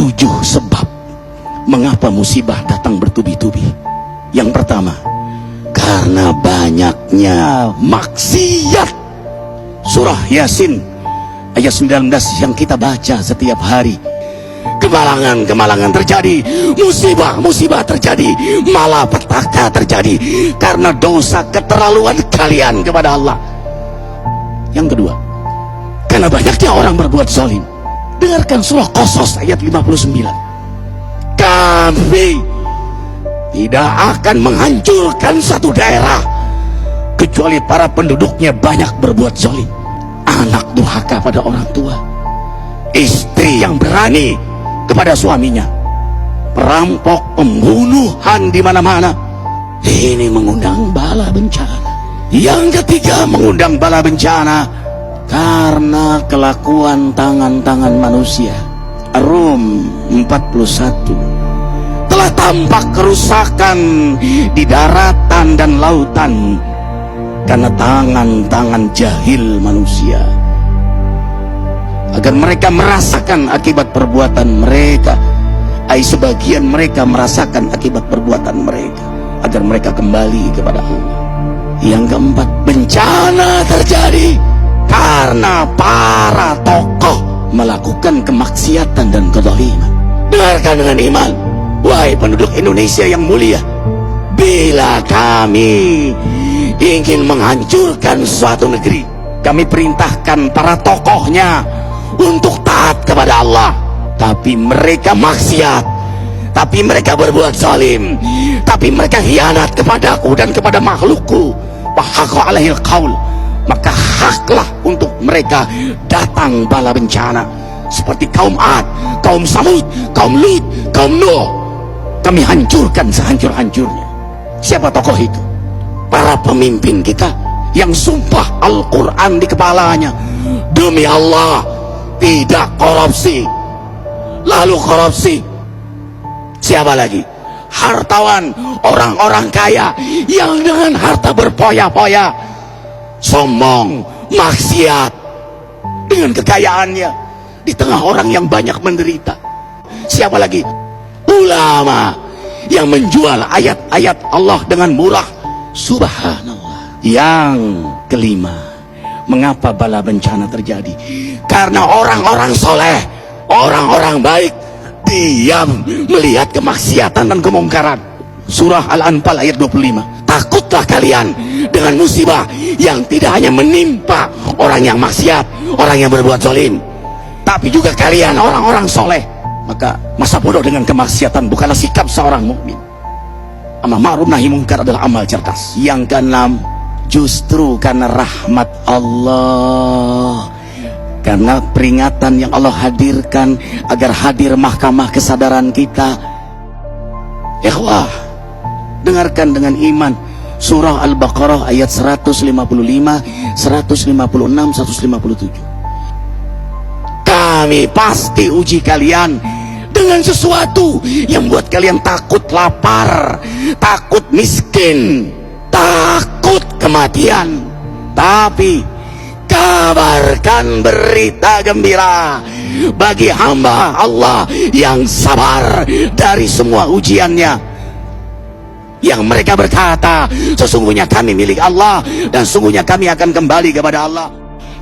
7 sebab mengapa musibah datang bertubi-tubi. Yang pertama, karena banyaknya maksiat. Surah Yasin ayat 19 yang kita baca setiap hari. Kemalangan terjadi, musibah terjadi, malapetaka terjadi karena dosa keterlaluan kalian kepada Allah. Yang kedua, karena banyaknya orang berbuat zalim. Dengarkan surah Qasas ayat 59. Kami tidak akan menghancurkan satu daerah kecuali para penduduknya banyak berbuat zalim. Anak durhaka pada orang tua, istri yang berani kepada suaminya, perampok, pembunuhan di mana-mana. Ini mengundang bala bencana. Yang ketiga, mengundang bala bencana karena kelakuan tangan-tangan manusia. Rum 41. Telah tampak kerusakan di daratan dan lautan karena tangan-tangan jahil manusia, agar mereka merasakan akibat perbuatan mereka. Sebagian mereka merasakan akibat perbuatan mereka, agar mereka kembali kepada Allah. Yang keempat, bencana terjadi karena para tokoh melakukan kemaksiatan dan kezaliman. Dengarkan dengan iman, wahai penduduk Indonesia yang mulia. Bila kami ingin menghancurkan suatu negeri, kami perintahkan para tokohnya untuk taat kepada Allah, tapi mereka maksiat, tapi mereka berbuat zalim, tapi mereka khianat kepadaku dan kepada makhlukku. Fahaqa alaihil qaul, maka haklah untuk mereka datang bala bencana seperti kaum Ad, kaum Samud, kaum Lut, kaum Nuh. Kami hancurkan sehancur-hancurnya. Siapa tokoh itu? Para pemimpin kita yang sumpah Al-Quran di kepalanya, demi Allah tidak korupsi. Lalu korupsi. Siapa lagi? Hartawan, orang-orang kaya yang dengan harta berpoya-poya, sombong, maksiat dengan kekayaannya di tengah orang yang banyak menderita. Siapa lagi? Ulama yang menjual ayat-ayat Allah dengan murah. Subhanallah. Yang kelima, mengapa bala bencana terjadi? Karena orang-orang soleh, orang-orang baik diam melihat kemaksiatan dan kemungkaran. Surah Al-Anfal ayat 25. Takutlah kalian dengan musibah yang tidak hanya menimpa orang yang maksiat, orang yang berbuat zalim, tapi juga kalian orang-orang soleh. Maka masa bodoh dengan kemaksiatan bukanlah sikap seorang mukmin. Amar ma'ruf nahi munkar adalah amal cerdas. Yang keenam, justru karena rahmat Allah, karena peringatan yang Allah hadirkan agar hadir mahkamah kesadaran kita. Ikhwah, dengarkan dengan iman surah Al-Baqarah ayat 155, 156, 157. Kami pasti uji kalian dengan sesuatu yang buat kalian takut lapar, takut miskin, takut kematian. Tapi kabarkan berita gembira bagi hamba Allah yang sabar dari semua ujiannya, yang mereka berkata, sesungguhnya kami milik Allah dan sungguhnya kami akan kembali kepada Allah.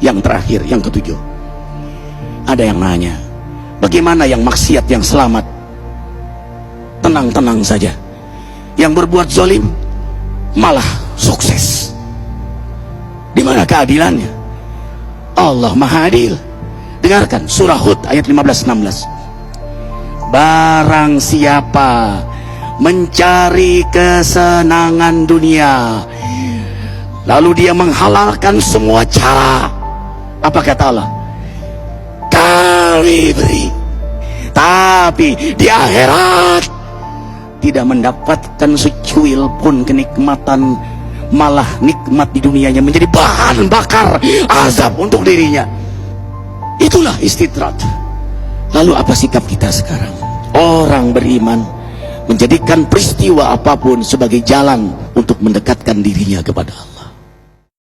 Yang terakhir, yang ketujuh, ada yang nanya, bagaimana yang maksiat yang selamat? Tenang-tenang saja. Yang berbuat zalim malah sukses. Di mana keadilannya? Allah Maha Adil. Dengarkan surah Hud ayat 15-16. Barang siapa mencari kesenangan dunia, lalu dia menghalalkan semua cara, apa kata Allah? Kami beri, tapi di akhirat tidak mendapatkan secuil pun kenikmatan, malah nikmat di dunianya menjadi bahan bakar azab untuk dirinya. Itulah istidrat. Lalu apa sikap kita sekarang? Orang beriman menjadikan peristiwa apapun sebagai jalan untuk mendekatkan dirinya kepada Allah.